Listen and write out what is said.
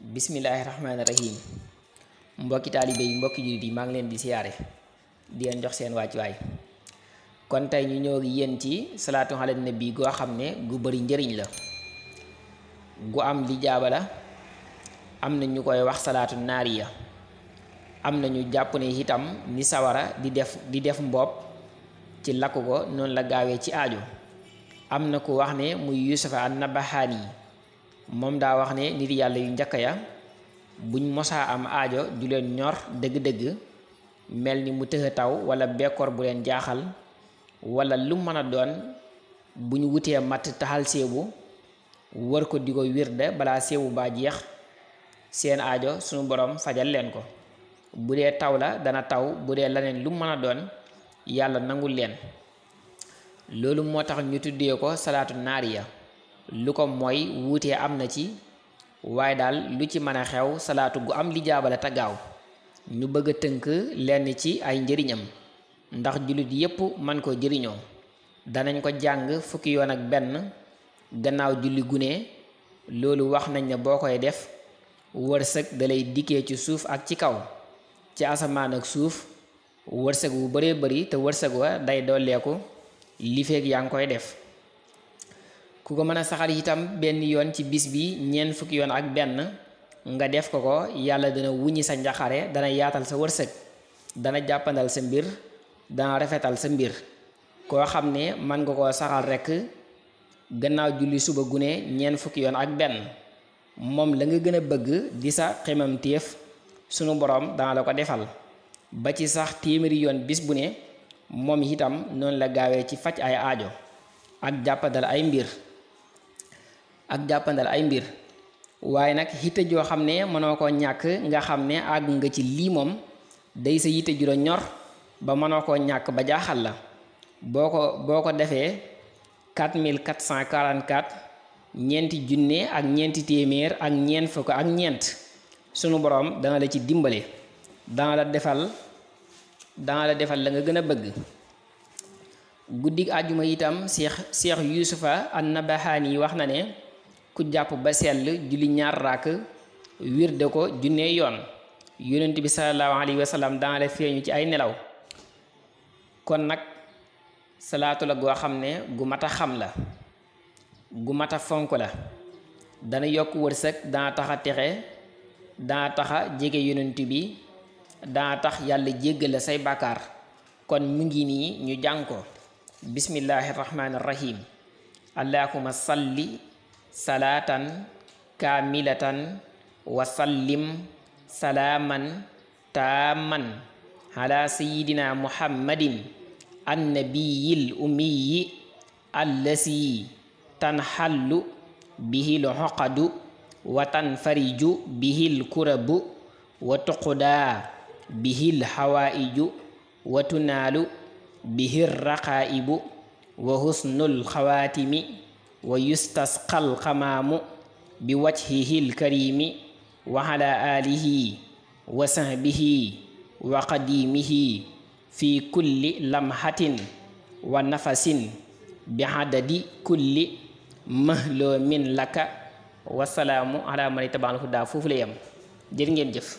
Bismillahirrahmanirrahim. Mbokki taalibe yi mbokki jullit yi maa ngi leen di siyaare di leen jox seen wàccuwaay. Kon tey ñu ñëw yéen ci salaatu ala nabi goo xam ne gu bari njëriñ la, gu am lijaaba la. am na ñu koy wax salaatu naariya, am na ñu jàpp ne itam ni sawara di def mbopp ci lakk ko noonu la gaawee ci aajo. am na ku wax ne muy Yusufa an-Nabahaani yi moom daa wax ne nit yàlla yu njëkk ya buñ mosaa am aajo ju leen ñor dëgg-dëgg, mel ni mu tëx taw wala bekkoor bu leen jaaxal wala lu mën a doon, buñ wutee matt taxal séebu wër ko di ko wirde balaa séebu baa jeex seen aajo sunu borom fajal leen ko. bu dee taw la dana taw, bu dee leneen lu mën a doon yàlla nangul leen. loolu moo tax ñu tuddee ko salaatu naariya. lu ko mooy wuutee am na ci, waaye daal lu ci mën a xew salaatu gu am lijaaba la te gaaw. ñu bëgg a tënk lenn ci ay njëriñam ndax jullit yépp man ko jëriñoo. danañ ko jàng fukki yoon ak benn gannaaw julli gune. loolu wax nañ ne boo koy def wërsëg dalay dikkee ci suuf ak ci kaw, ci asamaan ak suuf, wërsëg wu baree bari te wërsëg wa day dolleeku li feeg yaa ngi koy def. ku ko mën a saxal itam benn yoon ci bis bi ñeent fukki yoon ak benn nga def ko yàlla dana wuññi sa njaxare, dana yaatal sa wërsëg, dana jàppandal sa mbir, dana rafetal sa mbir. koo xam ne man nga koo saxal rekk gannaaw julli suba gune ñeent fukki yoon ak benn, moom la nga gën a bëgg di sa xemam téef sunu borom dana la ko defal ba ci sax téeméeri yoon bis bu ne. moom itam noonu la gaawee ci faj ay aajo ak jàppandal ay mbir. waaye nag yitte joo xam ne mënoo koo ñàkk, nga xam ne àgg nga ci lii moom day sa yitte ju la ñor ba mënoo koo ñàkk ba jaaxal la. boo ko defee 4444 ñeenti junne ak ñeenti téeméer ak ñeent fukk ak ñeent sunu borom dana la ci dimbale, dana la defal la nga gën a bëgg. guddig àjjuma itam Cheikh Yusufa an-Nabahaani wax na ne ku jàpp ba sell julli ñaar raak wirde ko junne yoon, yonent bi sallallahu alayhi wa sallam dana la feeñu ci ay nelaw. kon nag salaatu la goo xam ne gu mat a xam la, gu mat a fonk la, dana yokk wërsëg, dana tax a texe, dana tax a jege yonent bi, dana tax yàlla jéggal la say bàkkaar. kon mu ngi nii ñu jàng ko. bismillahi rahmaani rahim. allahumma salli salaatan kaamilatan wa sallim salaaman taaman ala sayidina muhammadin annabiyil ummiyi allasi tanxallu bihil xoqadu wa tanfariju bihil kurabu wa tuqudaa bihil xawaa'iju wa tunaalu bihir raqaa'ibu wa husnul xawaatimi wa yustasqal xamaamu bi wajhihil karimi wa ala alihi wa sahbihi wa qadimihi fi kulli lamhatin wa nafasin bi adadi kulli mahloomin laka. wasalaamu ala man ittabaal hudaa. foofu la yem. jërë ngeen jëf.